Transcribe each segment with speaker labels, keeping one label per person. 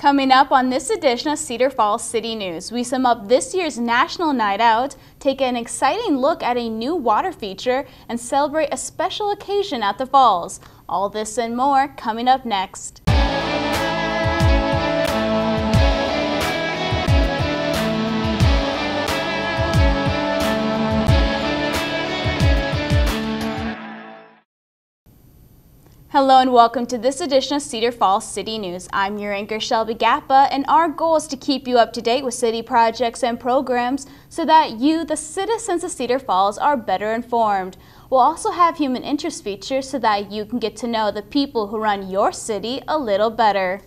Speaker 1: Coming up on this edition of Cedar Falls City News, we sum up this year's National Night Out, take an exciting look at a new water feature, and celebrate a special occasion at the falls. All this and more coming up next. Hello and welcome to this edition of Cedar Falls City News. I'm your anchor Shelby Gappa, and our goal is to keep you up to date with city projects and programs so that you, the citizens of Cedar Falls, are better informed. We'll also have human interest features so that you can get to know the people who run your city a little better.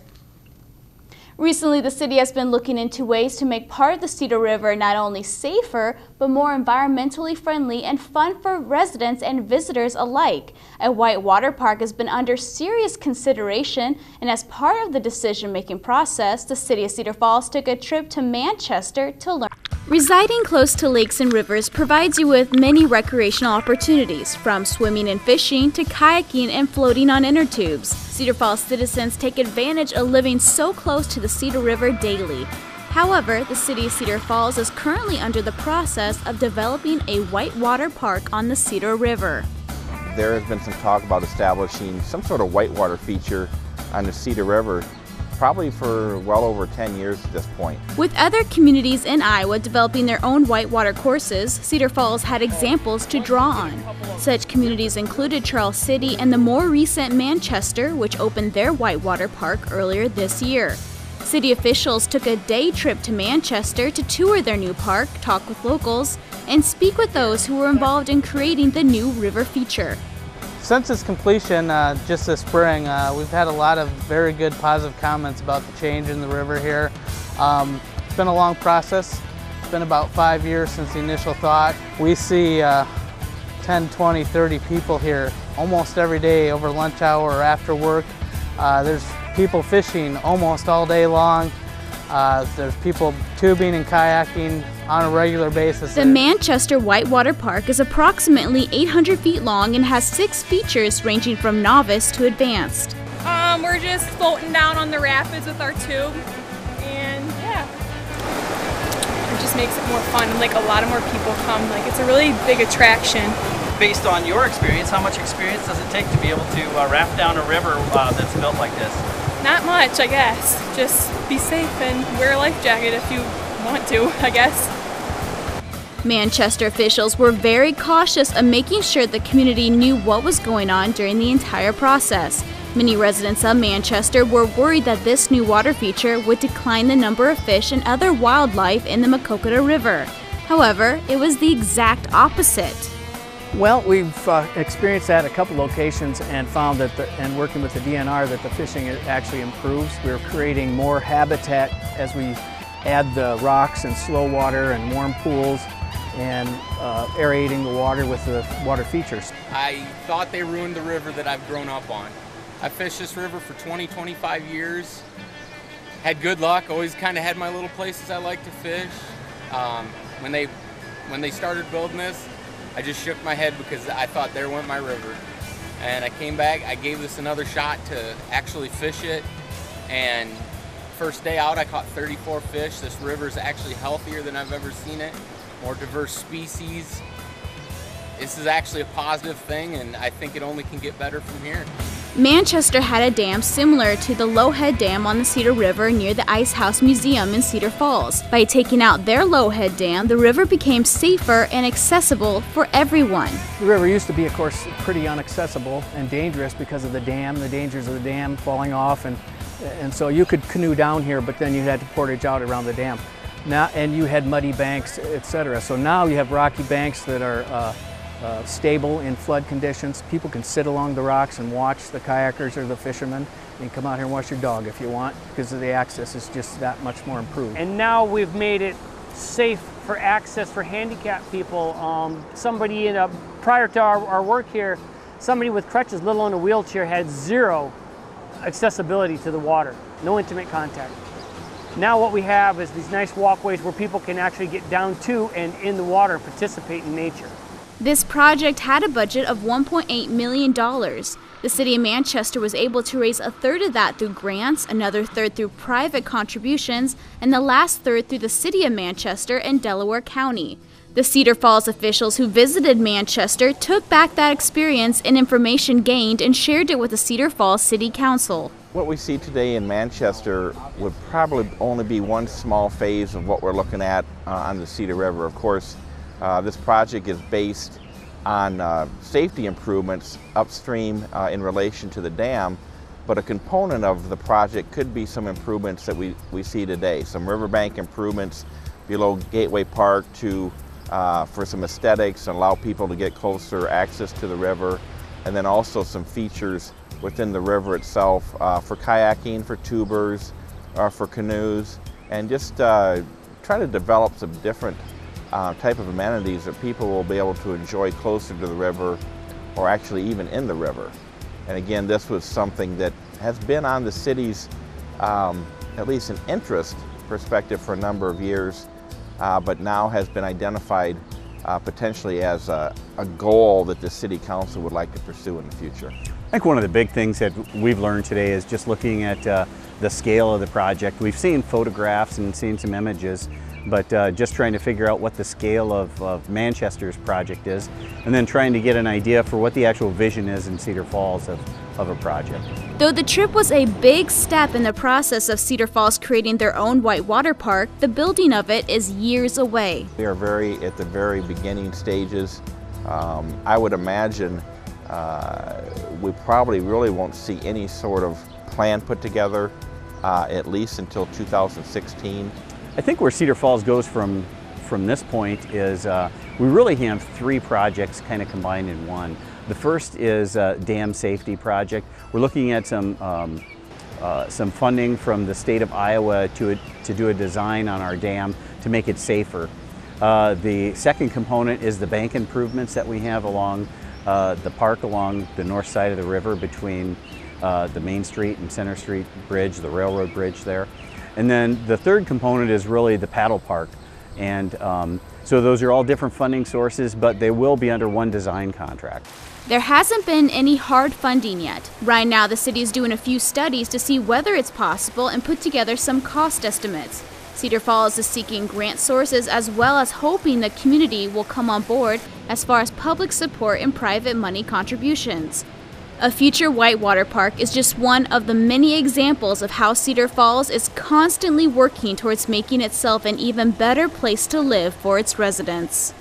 Speaker 1: Recently, the city has been looking into ways to make part of the Cedar River not only safer, but more environmentally friendly and fun for residents and visitors alike. A Whitewater park has been under serious consideration, and as part of the decision-making process, the city of Cedar Falls took a trip to Manchester to learn. Residing close to lakes and rivers provides you with many recreational opportunities, from swimming and fishing to kayaking and floating on inner tubes. Cedar Falls citizens take advantage of living so close to the Cedar River daily. However, the city of Cedar Falls is currently under the process of developing a whitewater park on the Cedar River.
Speaker 2: There has been some talk about establishing some sort of whitewater feature on the Cedar River, probably for well over 10 years at this point.
Speaker 1: With other communities in Iowa developing their own whitewater courses, Cedar Falls had examples to draw on. Such communities included Charles City and the more recent Manchester, which opened their whitewater park earlier this year. City officials took a day trip to Manchester to tour their new park, talk with locals, and speak with those who were involved in creating the new river feature.
Speaker 3: Since its completion just this spring, we've had a lot of very good positive comments about the change in the river here. It's been a long process. It's been about 5 years since the initial thought. We see 10, 20, 30 people here almost every day over lunch hour or after work. There's people fishing almost all day long. There's people tubing and kayaking on a regular basis.
Speaker 1: The Manchester Whitewater Park is approximately 800 feet long and has 6 features ranging from novice to advanced.
Speaker 4: We're just floating down on the rapids with our tube, and yeah, it just makes it more fun. Like, a lot of more people come. Like, it's a really big attraction.
Speaker 5: Based on your experience, how much experience does it take to be able to raft down a river that's built like this?
Speaker 4: Not much, I guess. Just be safe and wear a life jacket if you want to, I guess.
Speaker 1: Manchester officials were very cautious of making sure the community knew what was going on during the entire process. Many residents of Manchester were worried that this new water feature would decline the number of fish and other wildlife in the Maquoketa River. However, it was the exact opposite.
Speaker 6: Well, we've experienced that at a couple locations and found that, and working with the DNR, that the fishing actually improves. We're creating more habitat as we add the rocks and slow water and warm pools and aerating the water with the water features.
Speaker 7: I thought they ruined the river that I've grown up on. I fished this river for 20, 25 years. Had good luck, always kind of had my little places I like to fish. When they started building this, I just shook my head because I thought there went my river. And I came back, I gave this another shot to actually fish it, and first day out I caught 34 fish. This river is actually healthier than I've ever seen it, more diverse species. This is actually a positive thing, and I think it only can get better from here.
Speaker 1: Manchester had a dam similar to the Lowhead Dam on the Cedar River near the Ice House Museum in Cedar Falls. By taking out their Lowhead Dam, the river became safer and accessible for everyone.
Speaker 6: The river used to be, of course, pretty inaccessible and dangerous because of the dam, the dangers of the dam falling off, and so you could canoe down here, but then you had to portage out around the dam. Now, and you had muddy banks, etc. So now you have rocky banks that are stable in flood conditions. People can sit along the rocks and watch the kayakers or the fishermen, and come out here and watch your dog if you want, because the access is just that much more improved.
Speaker 8: And now we've made it safe for access for handicapped people. Somebody prior to our work here, somebody with crutches, let alone a wheelchair, had zero accessibility to the water, no intimate contact. Now what we have is these nice walkways where people can actually get down to and in the water and participate in nature.
Speaker 1: This project had a budget of $1.8 million. The City of Manchester was able to raise a third of that through grants, another third through private contributions, and the last third through the City of Manchester and Delaware County. The Cedar Falls officials who visited Manchester took back that experience and information gained and shared it with the Cedar Falls City Council.
Speaker 2: What we see today in Manchester would probably only be one small phase of what we're looking at on the Cedar River. Of course, this project is based on safety improvements upstream in relation to the dam, but a component of the project could be some improvements that we see today. Some riverbank improvements below Gateway Park for some aesthetics and allow people to get closer access to the river, and then also some features within the river itself for kayaking, for tubers, for canoes, and just try to develop some different type of amenities that people will be able to enjoy closer to the river or actually even in the river. And again, this was something that has been on the city's, at least an interest perspective for a number of years, but now has been identified potentially as a goal that the City Council would like to pursue in the future.
Speaker 9: I think one of the big things that we've learned today is just looking at the scale of the project. We've seen photographs and seen some images, but just trying to figure out what the scale of Manchester's project is, and then trying to get an idea for what the actual vision is in Cedar Falls of a project.
Speaker 1: Though the trip was a big step in the process of Cedar Falls creating their own whitewater park, the building of it is years away.
Speaker 2: We are at the very beginning stages. I would imagine we probably really won't see any sort of plan put together at least until 2016.
Speaker 9: I think where Cedar Falls goes from this point is we really have three projects kind of combined in one. The first is a dam safety project. We're looking at some funding from the state of Iowa to do a design on our dam to make it safer. The second component is the bank improvements that we have along the park along the north side of the river between the Main Street and Center Street Bridge, the railroad bridge there. And then the third component is really the paddle park. And so those are all different funding sources, but they will be under one design contract.
Speaker 1: There hasn't been any hard funding yet. Right now, the city is doing a few studies to see whether it's possible and put together some cost estimates. Cedar Falls is seeking grant sources as well as hoping the community will come on board as far as public support and private money contributions. A future whitewater park is just one of the many examples of how Cedar Falls is constantly working towards making itself an even better place to live for its residents.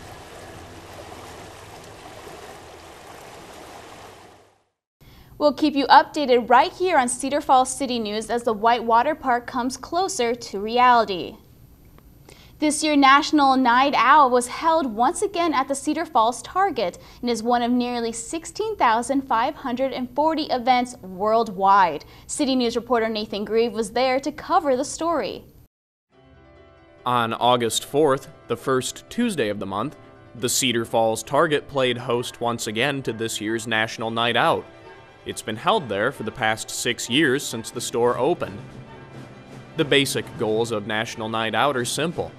Speaker 1: We'll keep you updated right here on Cedar Falls City News as the Whitewater Park comes closer to reality. This year, National Night Out was held once again at the Cedar Falls Target and is one of nearly 16,540 events worldwide. City News reporter Nathan Grieve was there to cover the story.
Speaker 10: On August 4th, the first Tuesday of the month, the Cedar Falls Target played host once again to this year's National Night Out. It's been held there for the past 6 years since the store opened. The basic goals of National Night Out are simple.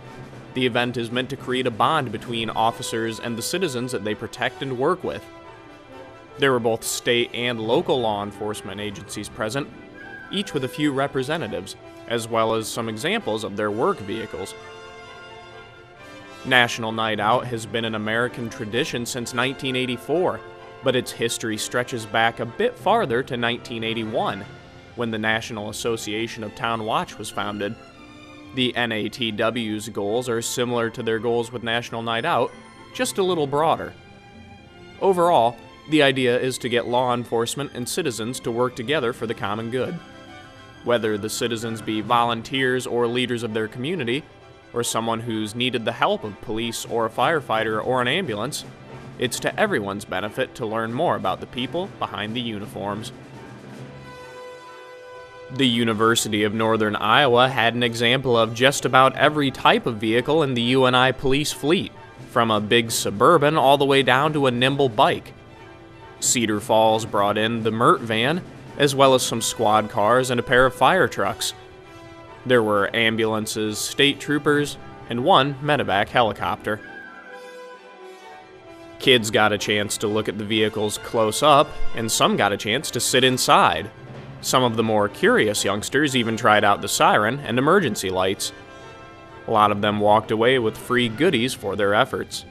Speaker 10: The event is meant to create a bond between officers and the citizens that they protect and work with. There were both state and local law enforcement agencies present, each with a few representatives, as well as some examples of their work vehicles. National Night Out has been an American tradition since 1984, but its history stretches back a bit farther to 1981, when the National Association of Town Watch was founded. The NATW's goals are similar to their goals with National Night Out, just a little broader. Overall, the idea is to get law enforcement and citizens to work together for the common good. Whether the citizens be volunteers or leaders of their community, or someone who's needed the help of police or a firefighter or an ambulance, it's to everyone's benefit to learn more about the people behind the uniforms. The University of Northern Iowa had an example of just about every type of vehicle in the UNI police fleet, from a big Suburban all the way down to a nimble bike. Cedar Falls brought in the MERT van, as well as some squad cars and a pair of fire trucks. There were ambulances, state troopers, and one medevac helicopter. Kids got a chance to look at the vehicles close up, and some got a chance to sit inside. Some of the more curious youngsters even tried out the siren and emergency lights. A lot of them walked away with free goodies for their efforts.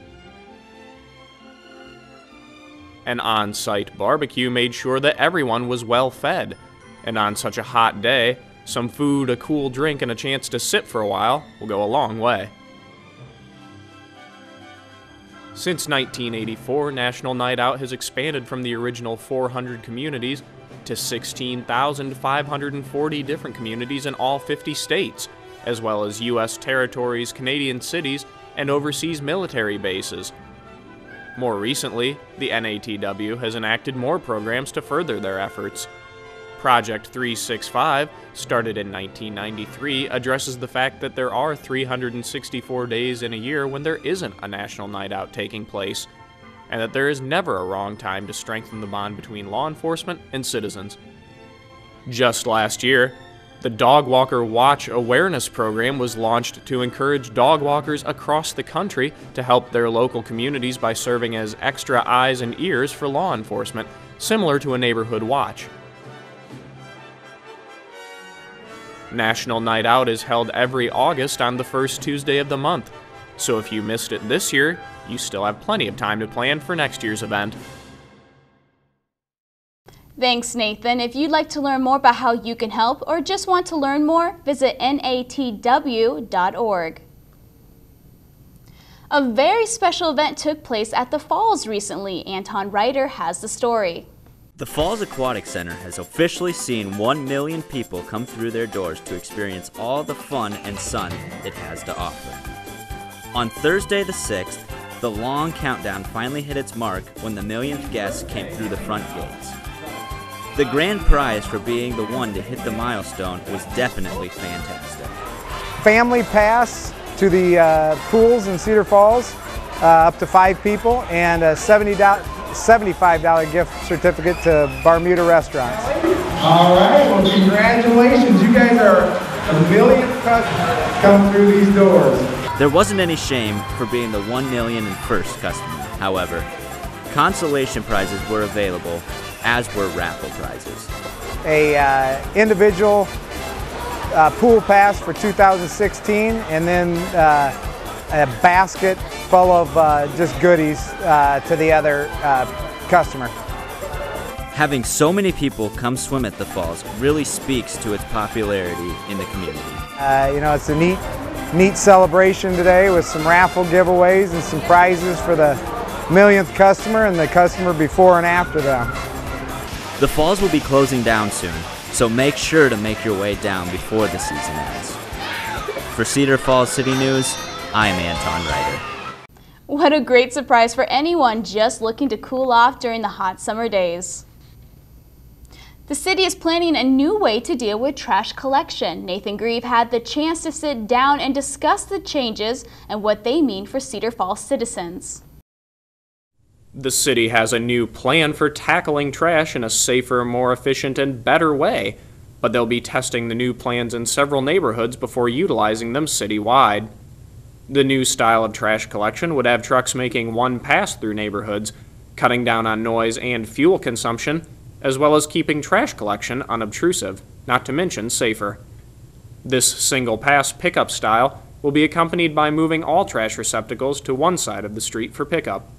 Speaker 10: An on-site barbecue made sure that everyone was well fed, and on such a hot day, some food, a cool drink, and a chance to sit for a while will go a long way. Since 1984, National Night Out has expanded from the original 400 communities to 16,540 different communities in all 50 states, as well as U.S. territories, Canadian cities, and overseas military bases. More recently, the NATW has enacted more programs to further their efforts. Project 365, started in 1993, addresses the fact that there are 364 days in a year when there isn't a National Night Out taking place, and that there is never a wrong time to strengthen the bond between law enforcement and citizens. Just last year, the Dog Walker Watch Awareness Program was launched to encourage dog walkers across the country to help their local communities by serving as extra eyes and ears for law enforcement, similar to a neighborhood watch. National Night Out is held every August on the first Tuesday of the month, so if you missed it this year, you still have plenty of time to plan for next year's event.
Speaker 1: Thanks, Nathan. If you'd like to learn more about how you can help or just want to learn more, visit natw.org. A very special event took place at the Falls recently. Anton Ryder has the story.
Speaker 11: The Falls Aquatic Center has officially seen 1 million people come through their doors to experience all the fun and sun it has to offer. On Thursday the 6th, the long countdown finally hit its mark when the millionth guest came through the front gates. The grand prize for being the one to hit the milestone was definitely fantastic.
Speaker 12: Family pass to the pools in Cedar Falls, up to 5 people, and a $75 gift certificate to Bermuda restaurants.
Speaker 13: All right, well, congratulations. You guys are a millionth customer come through these doors.
Speaker 11: There wasn't any shame for being the 1 million and first customer. However, consolation prizes were available, as were raffle prizes.
Speaker 12: A individual pool pass for 2016, and then a basket full of just goodies to the other customer.
Speaker 11: Having so many people come swim at the falls really speaks to its popularity in the community.
Speaker 12: You know, it's a neat celebration today with some raffle giveaways and some prizes for the millionth customer and the customer before and after them.
Speaker 11: The falls will be closing down soon, so make sure to make your way down before the season ends. For Cedar Falls City News, I'm Anton Ryder.
Speaker 1: What a great surprise for anyone just looking to cool off during the hot summer days. The city is planning a new way to deal with trash collection. Nathan Grieve had the chance to sit down and discuss the changes and what they mean for Cedar Falls citizens.
Speaker 10: The city has a new plan for tackling trash in a safer, more efficient, and better way, but they'll be testing the new plans in several neighborhoods before utilizing them citywide. The new style of trash collection would have trucks making one pass through neighborhoods, cutting down on noise and fuel consumption, as well as keeping trash collection unobtrusive, not to mention safer. This single pass pickup style will be accompanied by moving all trash receptacles to one side of the street for pickup.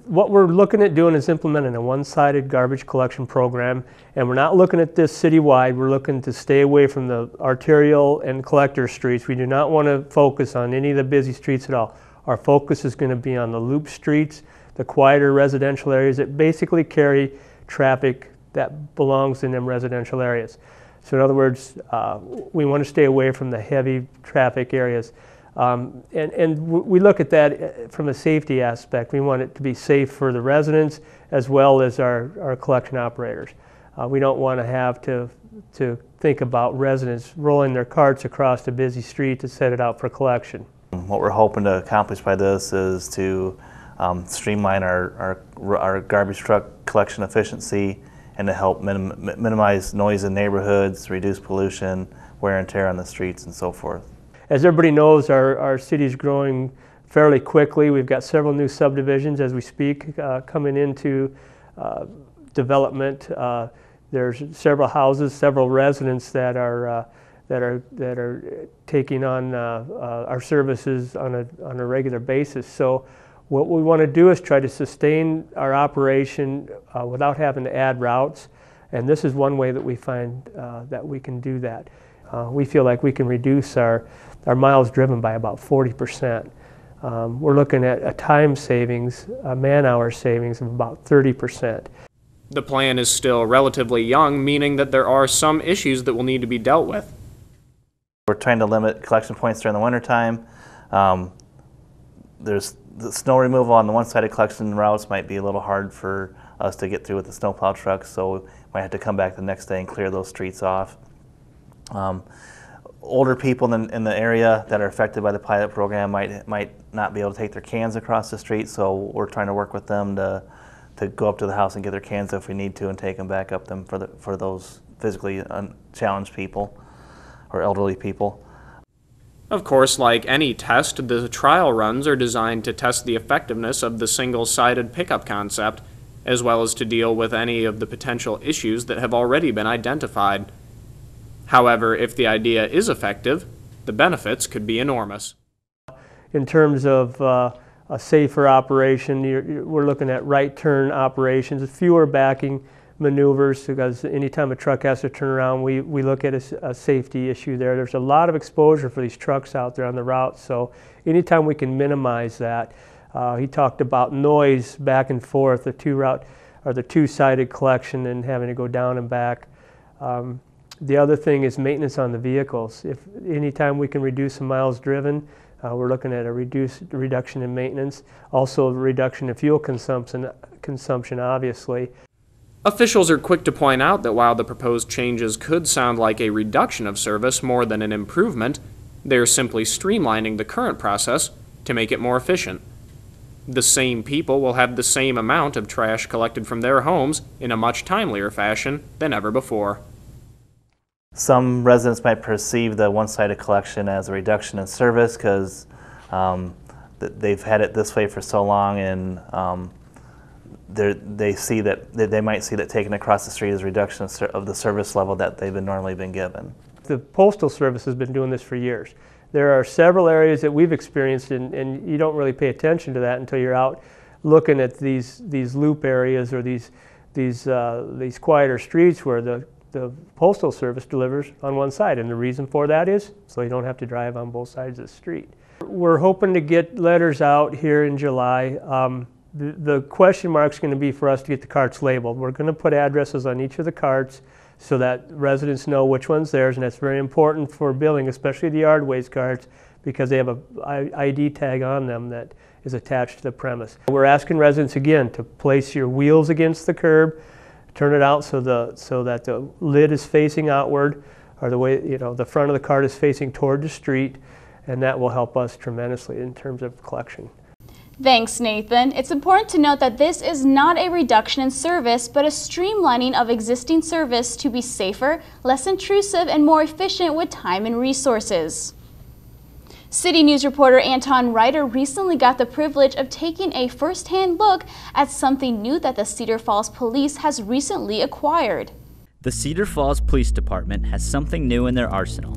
Speaker 8: What we're looking at doing is implementing a one-sided garbage collection program, and we're not looking at this citywide. We're looking to stay away from the arterial and collector streets. We do not want to focus on any of the busy streets at all. Our focus is going to be on the loop streets, the quieter residential areas that basically carry traffic that belongs in them residential areas. So in other words, we want to stay away from the heavy traffic areas. And we look at that from a safety aspect. We want it to be safe for the residents as well as our collection operators. We don't want to have to think about residents rolling their carts across a busy street to set it out for collection.
Speaker 14: What we're hoping to accomplish by this is to streamline our garbage truck collection efficiency and to help minimize noise in neighborhoods, reduce pollution, wear and tear on the streets, and so forth.
Speaker 8: As everybody knows, our city is growing fairly quickly. We've got several new subdivisions as we speak coming into development. There's several houses, several residents that are taking on our services on a regular basis. So what we want to do is try to sustain our operation without having to add routes, and this is one way that we find that we can do that. We feel like we can reduce our miles driven by about 40%. We're looking at a time savings, a man-hour savings of about 30%.
Speaker 10: The plan is still relatively young, meaning that there are some issues that will need to be dealt with.
Speaker 14: We're trying to limit collection points during the wintertime. There's the snow removal on the one-sided collection routes might be a little hard for us to get through with the snowplow trucks, so we might have to come back the next day and clear those streets off. Older people in the area that are affected by the pilot program might not be able to take their cans across the street, so we're trying to work with them to go up to the house and get their cans if we need to and take them back up them for those physically challenged people or elderly people.
Speaker 10: Of course, like any test, the trial runs are designed to test the effectiveness of the single-sided pickup concept, as well as to deal with any of the potential issues that have already been identified. However, if the idea is effective, the benefits could be enormous.
Speaker 8: In terms of a safer operation, we're looking at right turn operations, fewer backing maneuvers, because anytime a truck has to turn around, we look at a safety issue there. There's a lot of exposure for these trucks out there on the route, so anytime we can minimize that. He talked about noise back and forth, the two-sided collection and having to go down and back. The other thing is maintenance on the vehicles. If anytime we can reduce the miles driven, we're looking at a reduction in maintenance, also a reduction in fuel consumption obviously.
Speaker 10: Officials are quick to point out that while the proposed changes could sound like a reduction of service more than an improvement, they're simply streamlining the current process to make it more efficient. The same people will have the same amount of trash collected from their homes in a much timelier fashion than ever before.
Speaker 14: Some residents might perceive the one-sided collection as a reduction in service because they've had it this way for so long, and they might see that taken across the street as a reduction of the service level that they've normally been given.
Speaker 8: The Postal Service has been doing this for years. There are several areas that we've experienced, and you don't really pay attention to that until you're out looking at these loop areas or these quieter streets where the Postal Service delivers on one side, and the reason for that is so you don't have to drive on both sides of the street. We're hoping to get letters out here in July. The question mark is going to be for us to get the carts labeled. We're going to put addresses on each of the carts so that residents know which one's theirs, and that's very important for billing, especially the yard waste carts, because they have an ID tag on them that is attached to the premise. We're asking residents again to place your wheels against the curb, turn it out so that the lid is facing outward, or the way the front of the cart is facing toward the street, and that will help us tremendously in terms of collection.
Speaker 1: Thanks, Nathan. It's important to note that this is not a reduction in service, but a streamlining of existing service to be safer, less intrusive, and more efficient with time and resources. City News reporter Anton Ryder recently got the privilege of taking a first-hand look at something new that the Cedar Falls Police has recently acquired.
Speaker 11: The Cedar Falls Police Department has something new in their arsenal.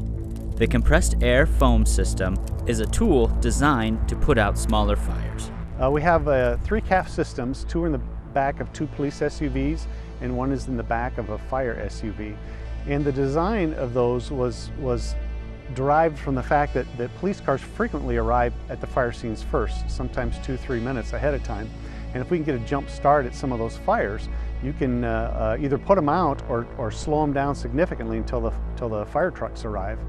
Speaker 11: The compressed air foam system is a tool designed to put out smaller fires.
Speaker 15: We have 3 CAF systems, 2 are in the back of 2 police SUVs and 1 is in the back of a fire SUV. And the design of those was derived from the fact that police cars frequently arrive at the fire scenes first, sometimes 2-3 minutes ahead of time. And if we can get a jump start at some of those fires, you can either put them out or slow them down significantly until the fire trucks arrive.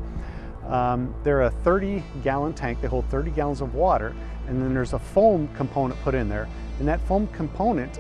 Speaker 15: They're a 30-gallon tank. They hold 30 gallons of water, and then there's a foam component put in there. And that foam component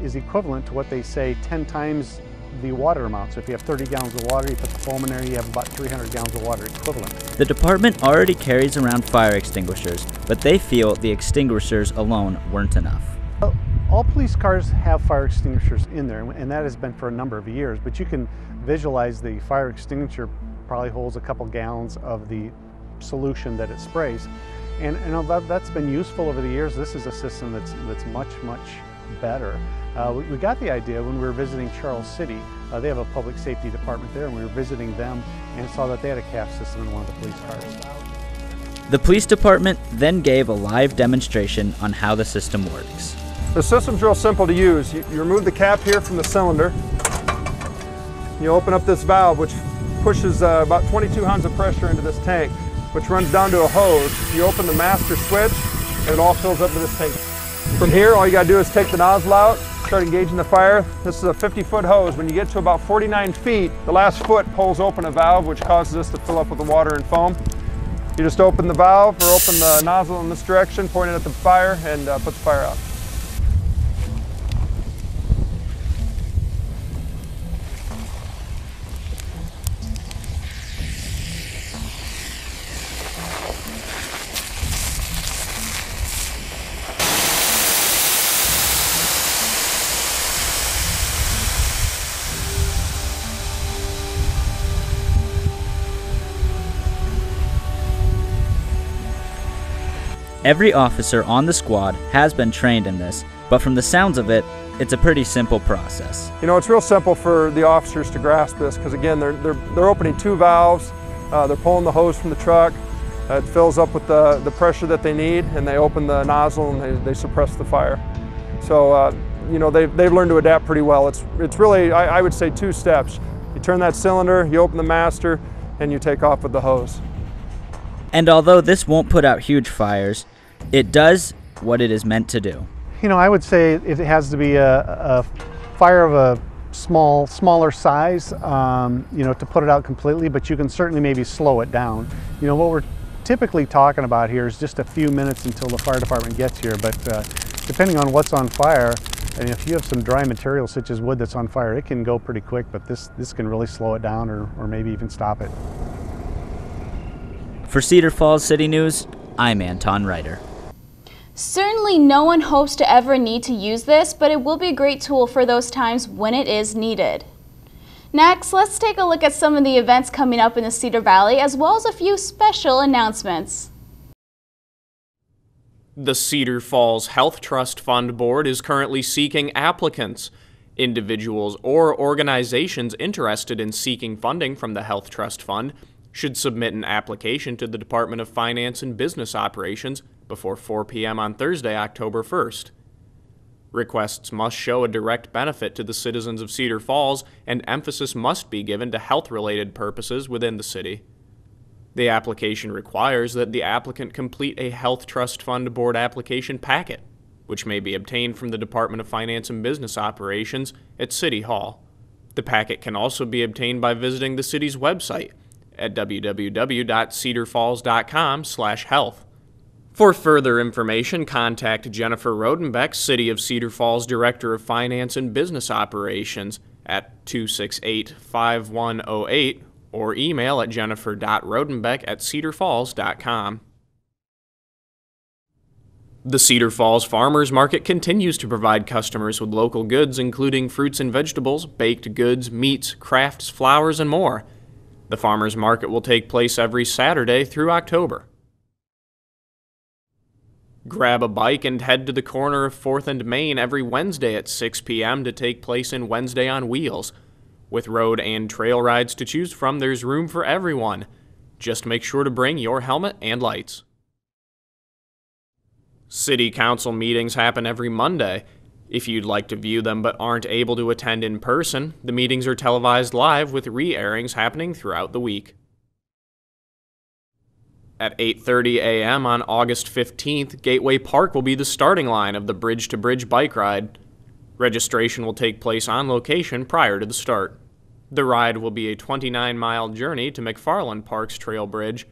Speaker 15: is equivalent to what they say 10 times the water amount. So if you have 30 gallons of water, you put the foam in there, you have about 300 gallons of water equivalent.
Speaker 11: The department already carries around fire extinguishers, but they feel the extinguishers alone weren't enough.
Speaker 15: Well, all police cars have fire extinguishers in there, and that has been for a number of years, but you can visualize the fire extinguisher probably holds a couple gallons of the solution that it sprays. And that's been useful over the years. This is a system that's much better. We got the idea when we were visiting Charles City. They have a public safety department there, and we were visiting them and saw that they had a CAF system in one of the police cars.
Speaker 11: The police department then gave a live demonstration on how the system works.
Speaker 16: The system's real simple to use. You remove the cap here from the cylinder. You open up this valve, which pushes about 22 pounds of pressure into this tank, which runs down to a hose. You open the master switch, and it all fills up to this tank. From here, all you gotta do is take the nozzle out, start engaging the fire. This is a 50-foot hose. When you get to about 49 feet, the last foot pulls open a valve, which causes this to fill up with the water and foam. You just open the valve or open the nozzle in this direction, point it at the fire, and put the fire out.
Speaker 11: Every officer on the squad has been trained in this, but from the sounds of it, it's a pretty simple process.
Speaker 16: You know, it's real simple for the officers to grasp this because again, they're opening two valves, they're pulling the hose from the truck, it fills up with the pressure that they need, and they open the nozzle and they suppress the fire. So, you know, they've learned to adapt pretty well. It's really, I would say, two steps. You turn that cylinder, you open the master, and you take off with the hose.
Speaker 11: And although this won't put out huge fires, it does what it is meant to do.
Speaker 15: You know, I would say it has to be a fire of a smaller size, you know, to put it out completely, but you can certainly maybe slow it down. You know, what we're typically talking about here is just a few minutes until the fire department gets here, but depending on what's on fire, and if you have some dry material such as wood that's on fire, it can go pretty quick, but this can really slow it down or maybe even stop it.
Speaker 11: For Cedar Falls City News, I'm Anton Reiter.
Speaker 1: Certainly no one hopes to ever need to use this, but it will be a great tool for those times when it is needed. Next, let's take a look at some of the events coming up in the Cedar Valley, as well as a few special announcements.
Speaker 10: The Cedar Falls Health Trust Fund Board is currently seeking applicants. Individuals or organizations interested in seeking funding from the Health Trust Fund should submit an application to the Department of Finance and Business Operations before 4 p.m. on Thursday, October 1st. Requests must show a direct benefit to the citizens of Cedar Falls, and emphasis must be given to health-related purposes within the city. The application requires that the applicant complete a Health Trust Fund Board application packet, which may be obtained from the Department of Finance and Business Operations at City Hall. The packet can also be obtained by visiting the city's website at www.cedarfalls.com/health. For further information, contact Jennifer Rodenbeck, City of Cedar Falls Director of Finance and Business Operations at 268-5108 or email at jennifer.rodenbeck@cedarfalls.com. The Cedar Falls Farmers Market continues to provide customers with local goods, including fruits and vegetables, baked goods, meats, crafts, flowers, and more. The Farmers Market will take place every Saturday through October. Grab a bike and head to the corner of 4th and Main every Wednesday at 6 p.m. to take place in Wednesday on Wheels. With road and trail rides to choose from, there's room for everyone. Just make sure to bring your helmet and lights. City Council meetings happen every Monday. If you'd like to view them but aren't able to attend in person, the meetings are televised live with re-airings happening throughout the week. At 8:30 a.m. on August 15th, Gateway Park will be the starting line of the Bridge to Bridge bike ride. Registration will take place on location prior to the start. The ride will be a 29-mile journey to McFarland Park's Trail Bridge.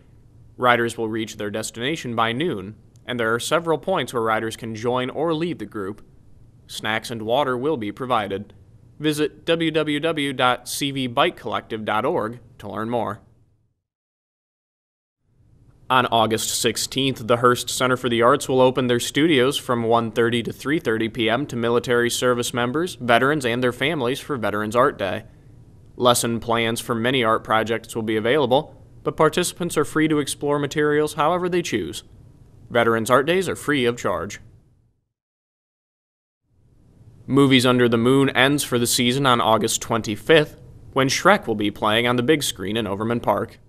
Speaker 10: Riders will reach their destination by noon, and there are several points where riders can join or leave the group. Snacks and water will be provided. Visit www.cvbikecollective.org to learn more. On August 16th, the Hearst Center for the Arts will open their studios from 1:30 to 3:30 p.m. to military service members, veterans, and their families for Veterans Art Day. Lesson plans for many art projects will be available, but participants are free to explore materials however they choose. Veterans Art Days are free of charge. Movies Under the Moon ends for the season on August 25th, when Shrek will be playing on the big screen in Overman Park.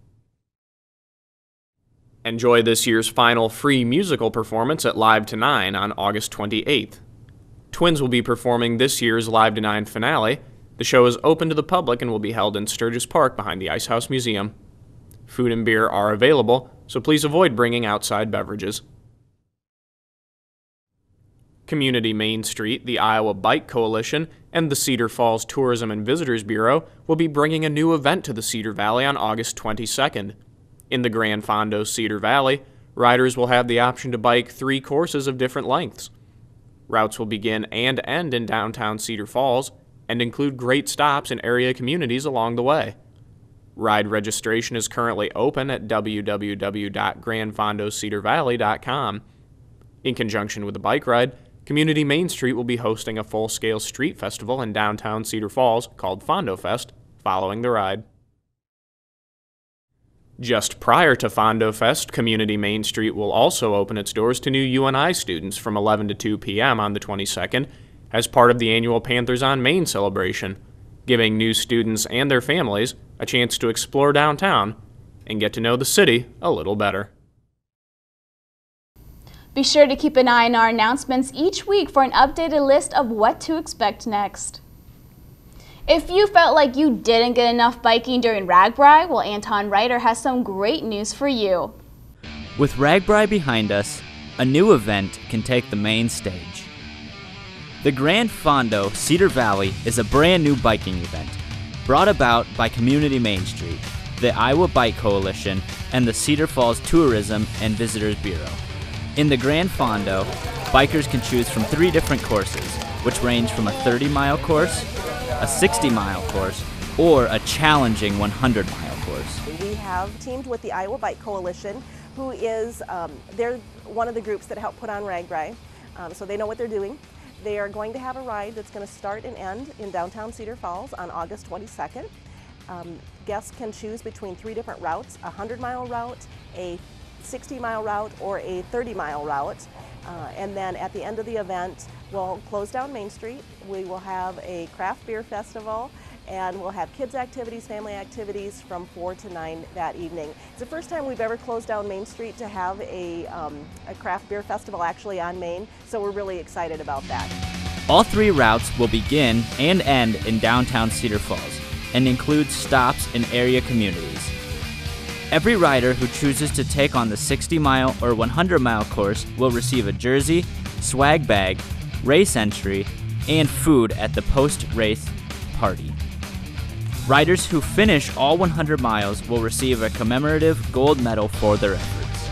Speaker 10: Enjoy this year's final free musical performance at Live to 9 on August 28th. Twins will be performing this year's Live to 9 finale. The show is open to the public and will be held in Sturgis Park behind the Ice House Museum. Food and beer are available, so please avoid bringing outside beverages. Community Main Street, the Iowa Bike Coalition, and the Cedar Falls Tourism and Visitors Bureau will be bringing a new event to the Cedar Valley on August 22nd. In the Gran Fondo Cedar Valley, riders will have the option to bike 3 courses of different lengths. Routes will begin and end in downtown Cedar Falls and include great stops in area communities along the way. Ride registration is currently open at www.grandfondocedarvalley.com. In conjunction with the bike ride, Community Main Street will be hosting a full-scale street festival in downtown Cedar Falls called Fondo Fest following the ride. Just prior to Fondo Fest, Community Main Street will also open its doors to new UNI students from 11 to 2 p.m. on the 22nd as part of the annual Panthers on Main celebration, giving new students and their families a chance to explore downtown and get to know the city a little better.
Speaker 1: Be sure to keep an eye on our announcements each week for an updated list of what to expect next. If you felt like you didn't get enough biking during RAGBRAI, well, Anton Reiter has some great news for you.
Speaker 11: With RAGBRAI behind us, a new event can take the main stage. The Gran Fondo Cedar Valley is a brand new biking event brought about by Community Main Street, the Iowa Bike Coalition, and the Cedar Falls Tourism and Visitors Bureau. In the Gran Fondo, bikers can choose from 3 different courses, which range from a 30-mile course, a 60-mile course, or a challenging 100-mile course.
Speaker 17: We have teamed with the Iowa Bike Coalition, who is, they're one of the groups that help put on RAGBRAI, so they know what they're doing. They are going to have a ride that's going to start and end in downtown Cedar Falls on August 22nd. Guests can choose between 3 different routes, a 100-mile route, a 60-mile route, or a 30-mile route. And then at the end of the event, we'll close down Main Street. We will have a craft beer festival, and we'll have kids activities, family activities from 4 to 9 that evening. It's the first time we've ever closed down Main Street to have a craft beer festival actually on Main, so we're really excited about that.
Speaker 11: All 3 routes will begin and end in downtown Cedar Falls and include stops in area communities. Every rider who chooses to take on the 60-mile or 100-mile course will receive a jersey, swag bag, race entry, and food at the post-race party. Riders who finish all 100 miles will receive a commemorative gold medal for their efforts.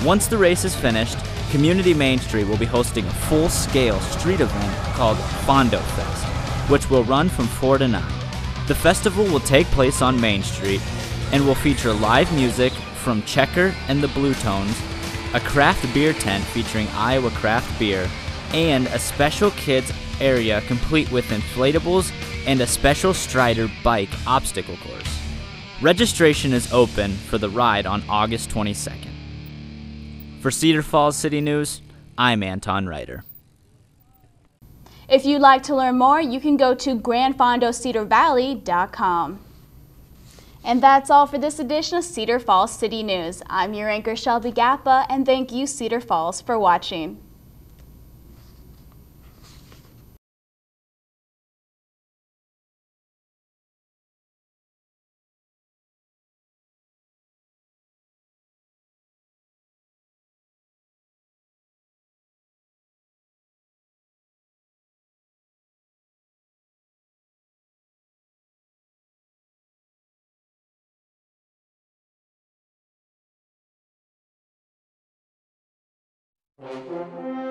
Speaker 11: Once the race is finished, Community Main Street will be hosting a full-scale street event called Fondo Fest, which will run from 4 to 9. The festival will take place on Main Street and will feature live music from Checker and the Blue Tones, a craft beer tent featuring Iowa craft beer, and a special kids area complete with inflatables and a special Strider bike obstacle course. Registration is open for the ride on August 22nd. For Cedar Falls City News, I'm Anton Reiter.
Speaker 1: If you'd like to learn more, you can go to grandfondocedarvalley.com. And that's all for this edition of Cedar Falls City News. I'm your anchor Shelby Gappa, and thank you Cedar Falls for watching.
Speaker 18: Thank you.